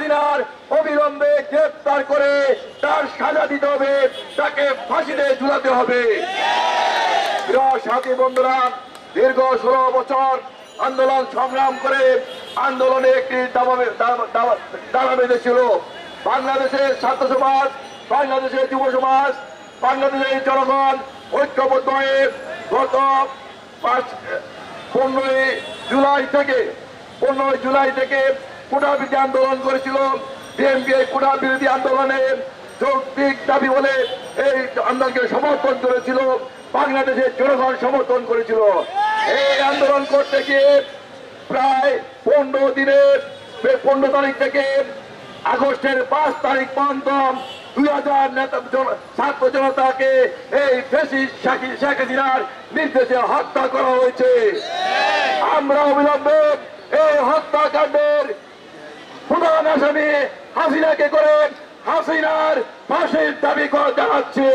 হাসিনার অবিলম্বে গ্রেফতার করে তার সাজা দিতে হবে, তাকে ফাঁসিতে ঝুলাতে হবে। প্রিয় সাথী বন্ধুরা, দীর্ঘ 16 বছর আন্দোলন সংগ্রাম করে আন্দোলনে একটি দাবা বেঁধেছিল। বাংলাদেশের ছাত্র সমাজ, বাংলাদেশের যুব সমাজ, বাংলাদেশের জনগণ ঐক্যবদ্ধ হয়ে গত 15 জুলাই থেকে কোটা বিরোধী আন্দোলন করেছিল। বিএনপি এই কোটা বিরোধী আন্দোলনে যৌক্তিক দাবি বলে এই আন্দোলনকে সমর্থন করেছিল, বাংলাদেশের জনগণ সমর্থন করেছিল। এই আন্দোলন করতে গিয়ে প্রায় 15 তারিখ থেকে আগস্টের 5 তারিখ পর্যন্ত 2000 ছাত্র জনতাকে এই ফ্যাসিস্ট শেখ হাসিনার নির্দেশে হত্যা করা হয়েছে। আমরা অবিলম্বে এই হত্যাকাণ্ডের প্রধান আসামি হাসিনাকে করে হাসিনার ফাঁসির দাবি জানাচ্ছি।